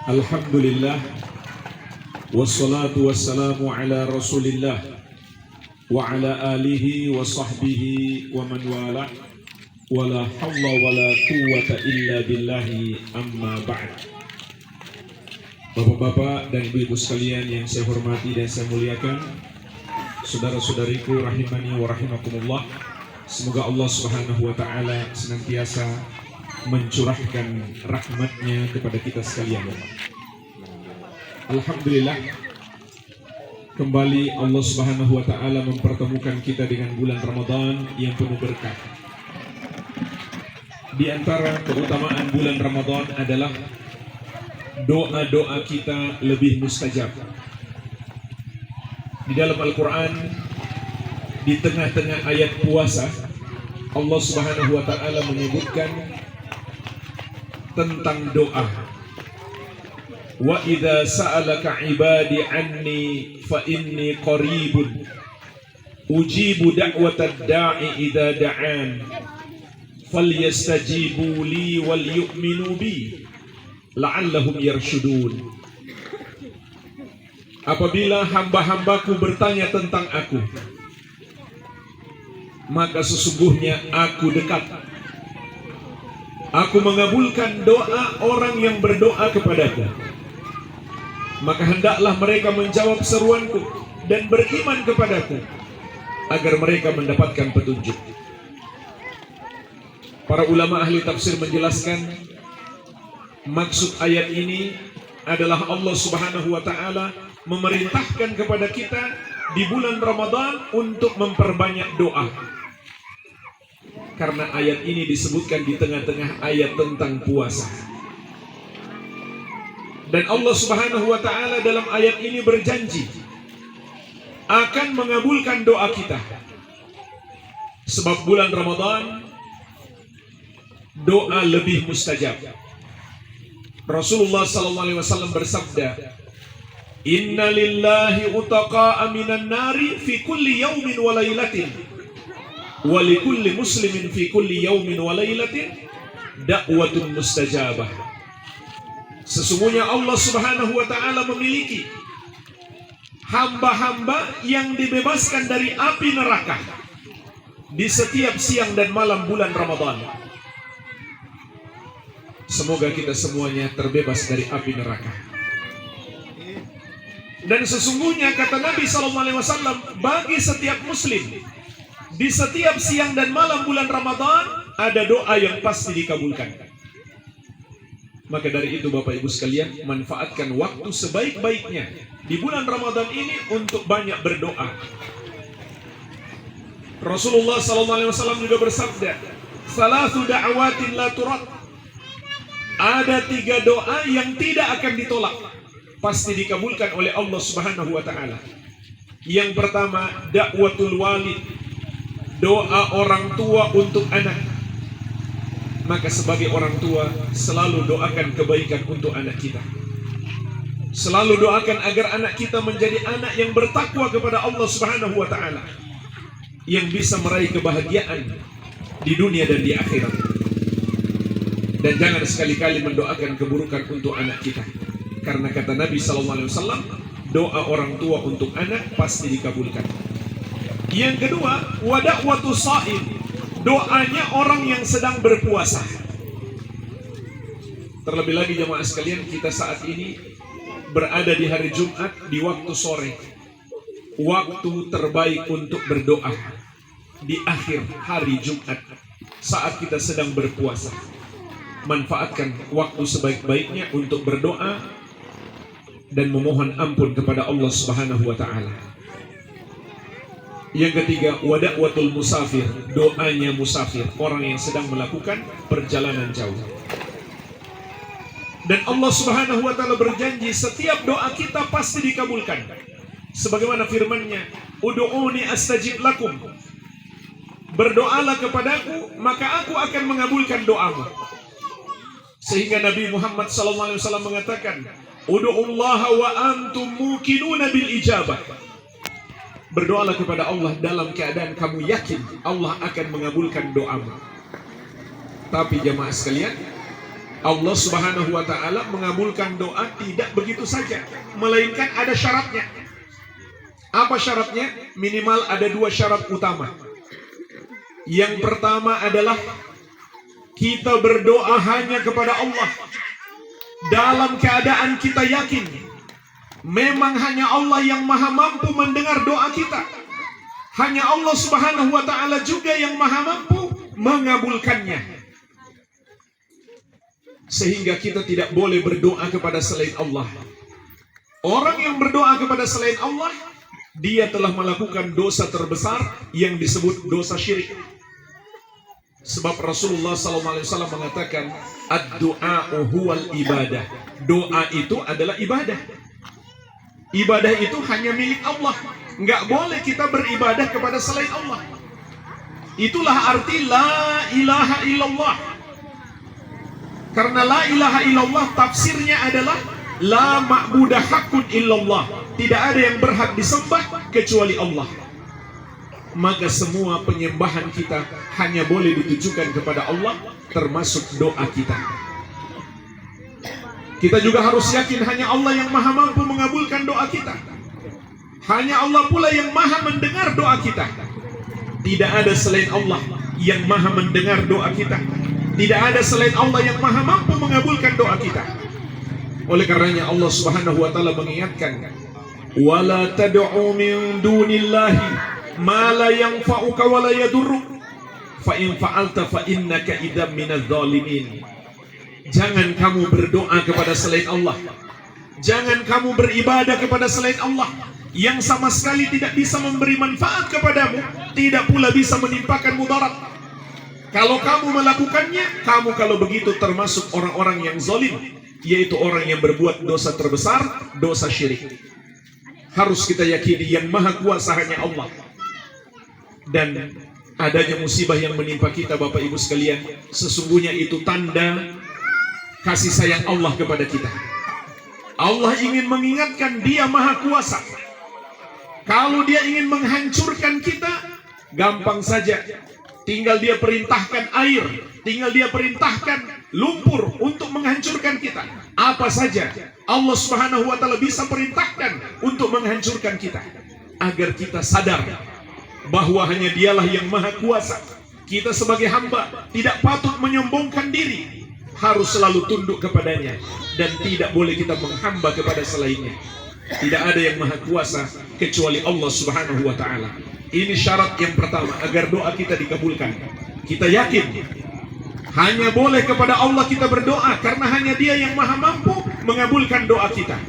Alhamdulillah, wassalatu wassalamu ala rasulillah wa ala alihi wa sahbihi wa man wala wala hawla wala quwwata illa billahi amma ba'd. Bapak-bapak dan ibu-ibu sekalian yang saya hormati dan saya muliakan, saudara-saudariku rahimani wa rahimakumullah, semoga Allah Subhanahu wa taala senantiasa mencurahkan rahmatnya kepada kita sekalian. Alhamdulillah, kembali Allah Subhanahu wa taala mempertemukan kita dengan bulan Ramadan yang penuh berkah. Di antara keutamaan bulan Ramadan adalah doa-doa kita lebih mustajab. Di dalam Al-Quran, di tengah-tengah ayat puasa, Allah Subhanahu wa taala menyebutkan tentang doa. Wa idza sa'alaka 'ibadi 'anni fa inni qaribun ujibu da'watad da'i idza da'an falyastajibu li wal yu'minu bi la'allahum yarshudun. Apabila hamba-hambaku bertanya tentang aku, maka sesungguhnya aku dekat. Aku mengabulkan doa orang yang berdoa kepadaku. Maka hendaklah mereka menjawab seruanku dan beriman kepadaku, agar mereka mendapatkan petunjuk. Para ulama ahli tafsir menjelaskan, maksud ayat ini adalah Allah Subhanahu wa taala memerintahkan kepada kita di bulan Ramadan untuk memperbanyak doa. Karena ayat ini disebutkan di tengah-tengah ayat tentang puasa. Dan Allah Subhanahu wa taala dalam ayat ini berjanji akan mengabulkan doa kita. Sebab bulan Ramadan doa lebih mustajab. Rasulullah sallallahu alaihi wasallam bersabda, "Inna lillahi utaqa'a minan nari fi kulli yaumin wa lailatin. Wa likulli muslimin fi kulli yaumin wa lailatin da'watun mustajabah." Sesungguhnya Allah Subhanahu wa taala memiliki hamba-hamba yang dibebaskan dari api neraka di setiap siang dan malam bulan Ramadan. Semoga kita semuanya terbebas dari api neraka. Dan sesungguhnya kata Nabi SAW, bagi setiap muslim di setiap siang dan malam bulan Ramadan ada doa yang pasti dikabulkan. Maka dari itu Bapak Ibu sekalian, manfaatkan waktu sebaik-baiknya di bulan Ramadan ini untuk banyak berdoa. Rasulullah SAW juga bersabda, "Salasu da'awatin la turad." Ada 3 doa yang tidak akan ditolak, pasti dikabulkan oleh Allah Subhanahu wa taala. Yang pertama, da'watul walid, doa orang tua untuk anak. Maka sebagai orang tua, selalu doakan kebaikan untuk anak kita. Selalu doakan agar anak kita menjadi anak yang bertakwa kepada Allah Subhanahu wa taala, yang bisa meraih kebahagiaan di dunia dan di akhirat. Dan jangan sekali-kali mendoakan keburukan untuk anak kita. Karena kata Nabi SAW, doa orang tua untuk anak pasti dikabulkan. Yang kedua, wada'watu sha'im, doanya orang yang sedang berpuasa. Terlebih lagi jemaah sekalian, kita saat ini berada di hari Jumat di waktu sore. Waktu terbaik untuk berdoa di akhir hari Jumat saat kita sedang berpuasa. Manfaatkan waktu sebaik-baiknya untuk berdoa dan memohon ampun kepada Allah Subhanahu wa taala. Yang ketiga, wada'watul musafir, doanya musafir, orang yang sedang melakukan perjalanan jauh. Dan Allah Subhanahu wa taala berjanji setiap doa kita pasti dikabulkan. Sebagaimana firman-Nya, "Ud'uuni astajib lakum." Berdoalah kepadaku, maka aku akan mengabulkan doamu. Sehingga Nabi Muhammad SAW mengatakan, "Ud'ullaha wa antum muqinuna bil ijabah." Berdoalah kepada Allah dalam keadaan kamu yakin Allah akan mengabulkan doamu. Tapi jemaah sekalian, Allah Subhanahu wa ta'ala mengabulkan doa tidak begitu saja, melainkan ada syaratnya. Apa syaratnya? Minimal ada 2 syarat utama. Yang pertama adalah kita berdoa hanya kepada Allah dalam keadaan kita yakin memang hanya Allah yang maha mampu mendengar doa kita. Hanya Allah Subhanahu wa ta'ala juga yang maha mampu mengabulkannya. Sehingga kita tidak boleh berdoa kepada selain Allah. Orang yang berdoa kepada selain Allah, dia telah melakukan dosa terbesar yang disebut dosa syirik. Sebab Rasulullah SAW mengatakan, ad-du'a'u huwal ibadah. Doa itu adalah ibadah. Ibadah itu hanya milik Allah. Nggak boleh kita beribadah kepada selain Allah. Itulah arti la ilaha illallah. Karena la ilaha illallah tafsirnya adalah la ma'budah haqqun illallah. Tidak ada yang berhak disembah kecuali Allah. Maka semua penyembahan kita hanya boleh ditujukan kepada Allah, termasuk doa kita. Kita juga harus yakin hanya Allah yang maha mampu mengabulkan doa kita. Hanya Allah pula yang maha mendengar doa kita. Tidak ada selain Allah yang maha mendengar doa kita. Tidak ada selain Allah yang maha mampu mengabulkan doa kita. Oleh karenanya Allah Subhanahu wa ta'ala mengingatkan, wala tad'u min dunillahi ma la yanfa'uka wa la yadurruk fa in fa'alta fa innaka idzam minadz zalimin. Jangan kamu berdoa kepada selain Allah. Jangan kamu beribadah kepada selain Allah yang sama sekali tidak bisa memberi manfaat kepadamu, tidak pula bisa menimpakan mudarat. Kalau kamu melakukannya, kamu kalau begitu termasuk orang-orang yang zalim, yaitu orang yang berbuat dosa terbesar, dosa syirik. Harus kita yakini yang maha kuasa hanya Allah. Dan adanya musibah yang menimpa kita, Bapak Ibu sekalian, sesungguhnya itu tanda kasih sayang Allah kepada kita. Allah ingin mengingatkan Dia maha kuasa. Kalau Dia ingin menghancurkan kita, gampang saja. Tinggal Dia perintahkan air, tinggal Dia perintahkan lumpur untuk menghancurkan kita. Apa saja Allah Subhanahu wa ta'ala bisa perintahkan untuk menghancurkan kita, agar kita sadar bahwa hanya Dialah yang maha kuasa. Kita sebagai hamba tidak patut menyombongkan diri, harus selalu tunduk kepadanya, dan tidak boleh kita menghamba kepada selainnya. Tidak ada yang maha kuasa kecuali Allah Subhanahu wa ta'ala. Ini syarat yang pertama agar doa kita dikabulkan. Kita yakin hanya boleh kepada Allah kita berdoa, karena hanya Dia yang maha mampu mengabulkan doa kita.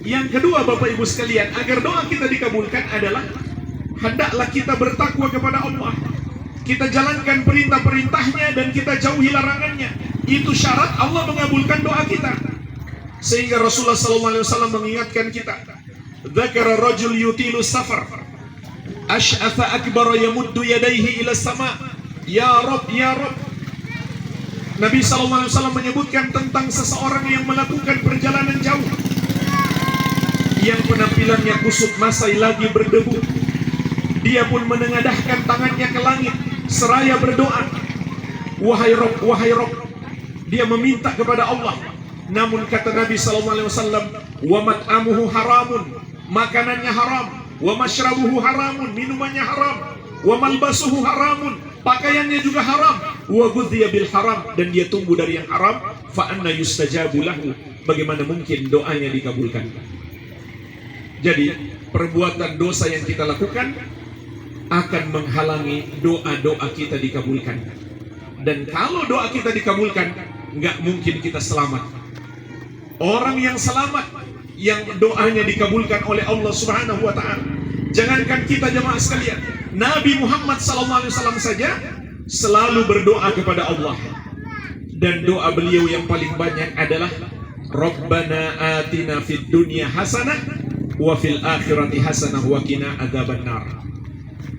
Yang kedua, Bapak Ibu sekalian, agar doa kita dikabulkan adalah hendaklah kita bertakwa kepada Allah. Kita jalankan perintah-perintahnya dan kita jauhi larangannya. Itu syarat Allah mengabulkan doa kita. Sehingga Rasulullah SAW mengingatkan kita, dzakara rajul yutilu safar asy'atha akbar yamuddu yadayhi ila sama, ya Rabb ya Rabb. Nabi SAW menyebutkan tentang seseorang yang melakukan perjalanan jauh, yang penampilannya kusut masai lagi berdebu. Dia pun menengadahkan tangannya ke langit seraya berdoa, wahai Rabb, wahai Rabb. Dia meminta kepada Allah. Namun kata Nabi SAW, wa mat'amuhu haramun, makanannya haram. Wa mashrabuhu haramun, minumannya haram. Wa malbasuhu haramun, pakaiannya juga haram. Wa ghudhiya bil haram, dan dia tumbuh dari yang haram. Fa anna yustajabu lahu, bagaimana mungkin doanya dikabulkan? Jadi perbuatan dosa yang kita lakukan akan menghalangi doa-doa kita dikabulkan. Dan kalau doa kita dikabulkan, nggak mungkin kita selamat. Orang yang selamat, yang doanya dikabulkan oleh Allah Subhanahu wa ta'ala. Jangankan kita jemaah sekalian, Nabi Muhammad SAW saja selalu berdoa kepada Allah. Dan doa beliau yang paling banyak adalah Rabbana atina fid dunya hasanah wa fil akhirati hasanah wa qina adzabannar.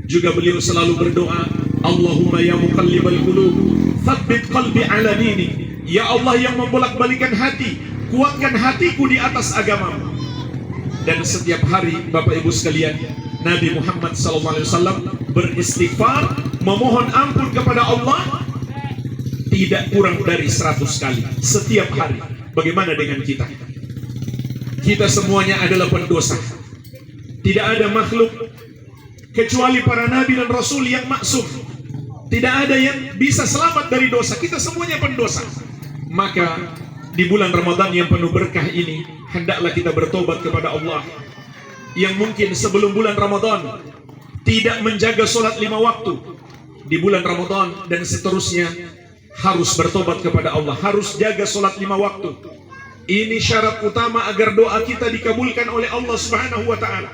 Juga beliau selalu berdoa, Allahumma ya muqallibal qulub, tsabbit qalbi ala dini. Ya Allah yang membolak-balikan hati, kuatkan hatiku di atas agamamu. Dan setiap hari, Bapak Ibu sekalian, Nabi Muhammad SAW beristighfar, memohon ampun kepada Allah tidak kurang dari 100 kali setiap hari. Bagaimana dengan kita? Kita semuanya adalah pendosa. Tidak ada makhluk kecuali para nabi dan rasul yang maksum. Tidak ada yang bisa selamat dari dosa. Kita semuanya pendosa. Maka di bulan Ramadan yang penuh berkah ini, hendaklah kita bertobat kepada Allah. Yang mungkin sebelum bulan Ramadan tidak menjaga sholat 5 waktu, di bulan Ramadan dan seterusnya harus bertobat kepada Allah, harus jaga sholat 5 waktu. Ini syarat utama agar doa kita dikabulkan oleh Allah Subhanahu wa ta'ala.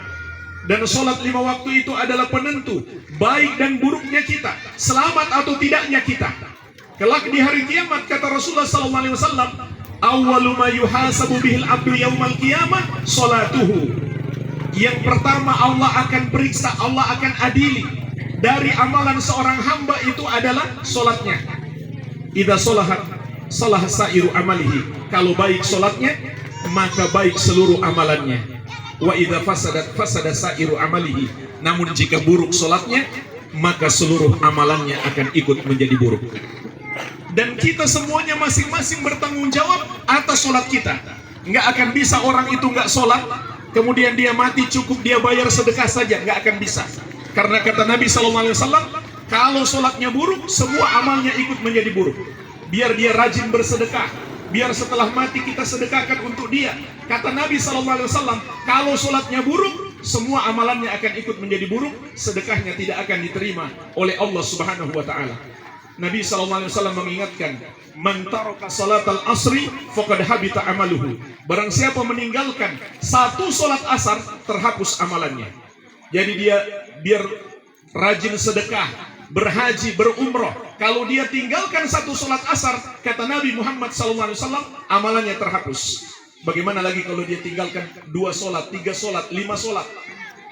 Dan sholat 5 waktu itu adalah penentu baik dan buruknya kita, selamat atau tidaknya kita. Kelak di hari kiamat, kata Rasulullah SAW, awwalu ma yuhasabu bihil abdu yaumal qiyamah sholatuhu. Yang pertama Allah akan periksa, Allah akan adili dari amalan seorang hamba itu adalah sholatnya. Idza sholahat salah sairu amalihi. Kalau baik sholatnya, maka baik seluruh amalannya. Wa idza fasadat fasada sairu amalihi. Namun jika buruk sholatnya, maka seluruh amalannya akan ikut menjadi buruk. Dan kita semuanya masing-masing bertanggung jawab atas sholat kita. Nggak akan bisa orang itu nggak sholat, kemudian dia mati cukup dia bayar sedekah saja, nggak akan bisa. Karena kata Nabi SAW, kalau sholatnya buruk, semua amalnya ikut menjadi buruk. Biar dia rajin bersedekah, biar setelah mati kita sedekahkan untuk dia. Kata Nabi SAW, kalau sholatnya buruk, semua amalannya akan ikut menjadi buruk, sedekahnya tidak akan diterima oleh Allah Subhanahu wa ta'ala. Nabi SAW mengingatkan, man taraka salatal asri faqad habita amaluhu. Barang siapa meninggalkan satu salat asar, terhapus amalannya. Jadi dia biar rajin sedekah, berhaji, berumroh. Kalau dia tinggalkan satu salat asar, kata Nabi Muhammad SAW, amalannya terhapus. Bagaimana lagi kalau dia tinggalkan 2 salat, 3 salat, 5 salat?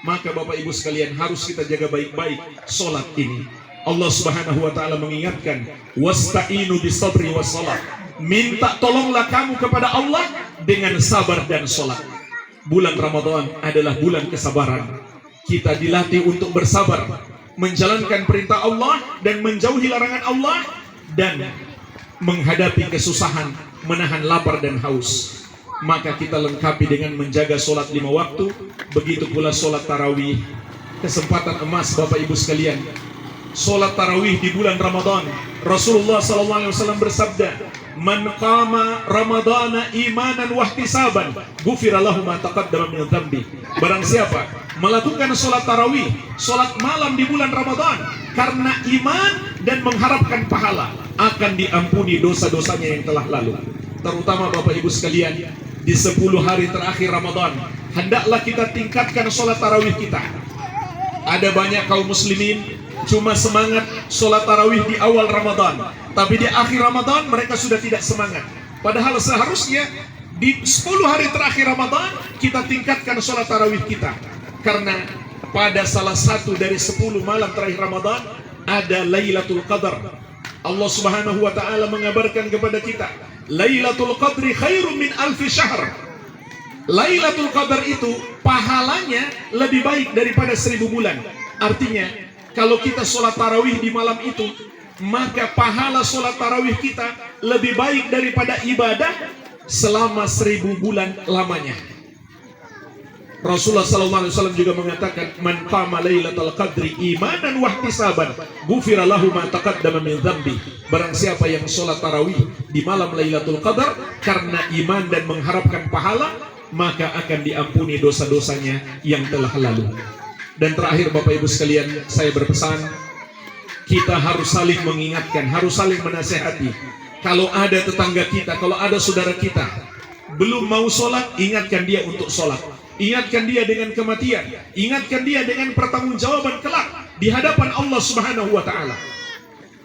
Maka Bapak Ibu sekalian, harus kita jaga baik-baik salat ini. Allah Subhanahu wa ta'ala mengingatkan, wasta'inu bisabri wassalat. Minta tolonglah kamu kepada Allah dengan sabar dan salat. Bulan Ramadan adalah bulan kesabaran. Kita dilatih untuk bersabar, menjalankan perintah Allah dan menjauhi larangan Allah, dan menghadapi kesusahan, menahan lapar dan haus. Maka kita lengkapi dengan menjaga salat 5 waktu. Begitu pula salat tarawih. Kesempatan emas Bapak Ibu sekalian, salat tarawih di bulan Ramadan. Rasulullah SAW bersabda, man qama ramadana imanan wahtisaban ghufira lahu ma taqaddama min dzambi. Barang siapa melakukan salat tarawih, salat malam di bulan Ramadan karena iman dan mengharapkan pahala, akan diampuni dosa-dosanya yang telah lalu. Terutama Bapak Ibu sekalian, di 10 hari terakhir Ramadan, hendaklah kita tingkatkan salat tarawih kita. Ada banyak kaum muslimin cuma semangat sholat tarawih di awal Ramadan, tapi di akhir Ramadan mereka sudah tidak semangat. Padahal seharusnya di 10 hari terakhir Ramadan kita tingkatkan sholat tarawih kita. Karena pada salah satu dari 10 malam terakhir Ramadan ada Lailatul Qadar. Allah Subhanahu wa ta'ala mengabarkan kepada kita, Lailatul Qadri khairum min alfi syahr. Lailatul Qadar itu pahalanya lebih baik daripada 1000 bulan. Artinya, kalau kita sholat tarawih di malam itu, maka pahala sholat tarawih kita lebih baik daripada ibadah selama 1000 bulan lamanya. Rasulullah SAW juga mengatakan, man qama lailatul qadri imanan wahtisaban ghufira lahu ma taqaddama min dzambi. Barang siapa yang sholat tarawih di malam Lailatul Qadar karena iman dan mengharapkan pahala, maka akan diampuni dosa-dosanya yang telah lalu. Dan terakhir Bapak Ibu sekalian, saya berpesan, kita harus saling mengingatkan, harus saling menasehati. Kalau ada tetangga kita, kalau ada saudara kita belum mau sholat, ingatkan dia untuk sholat. Ingatkan dia dengan kematian, ingatkan dia dengan pertanggungjawaban kelak di hadapan Allah Subhanahu wa ta'ala.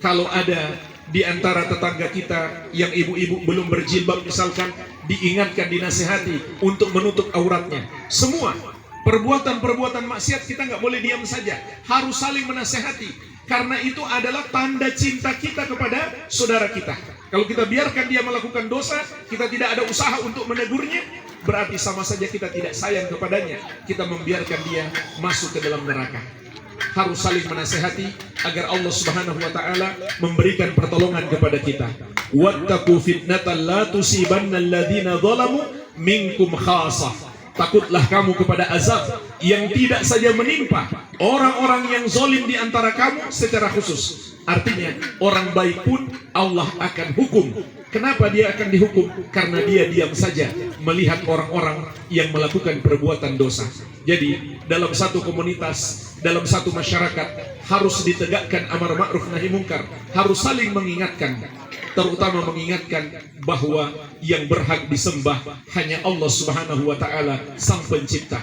Kalau ada di antara tetangga kita yang ibu-ibu belum berjilbab misalkan, diingatkan, dinasehati untuk menutup auratnya. Semua perbuatan-perbuatan maksiat kita nggak boleh diam saja, harus saling menasehati, karena itu adalah tanda cinta kita kepada saudara kita. Kalau kita biarkan dia melakukan dosa, kita tidak ada usaha untuk menegurnya, berarti sama saja kita tidak sayang kepadanya, kita membiarkan dia masuk ke dalam neraka. harus saling menasehati agar Allah Subhanahu wa taala memberikan pertolongan kepada kita. Wattaqu fitnatan la tusibanna alladziina zalamu minkum khassah. Takutlah kamu kepada azab yang tidak saja menimpa orang-orang yang zalim di antara kamu secara khusus. Artinya orang baik pun Allah akan hukum. Kenapa dia akan dihukum? Karena dia diam saja melihat orang-orang yang melakukan perbuatan dosa. Jadi dalam satu komunitas, dalam satu masyarakat harus ditegakkan amar ma'ruf nahi mungkar, harus saling mengingatkan, terutama mengingatkan bahwa yang berhak disembah hanya Allah Subhanahu wa taala, Sang Pencipta.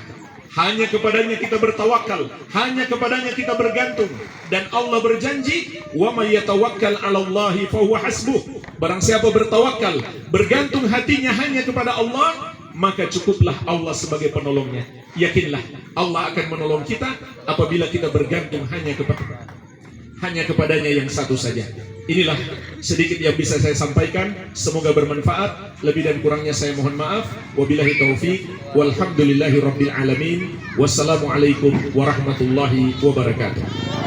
Hanya kepadanya kita bertawakal, hanya kepadanya kita bergantung, dan Allah berjanji, "Wa may yatawakkal 'alallahi fahuwa hasbuh." Barang siapa bertawakal, bergantung hatinya hanya kepada Allah, maka cukuplah Allah sebagai penolongnya. Yakinlah Allah akan menolong kita apabila kita bergantung hanya kepadanya yang satu saja. Inilah sedikit yang bisa saya sampaikan. Semoga bermanfaat. Lebih dan kurangnya saya mohon maaf. Wabillahi taufik. Walhamdulillahi rabbil alamin. Wassalamualaikum warahmatullahi wabarakatuh.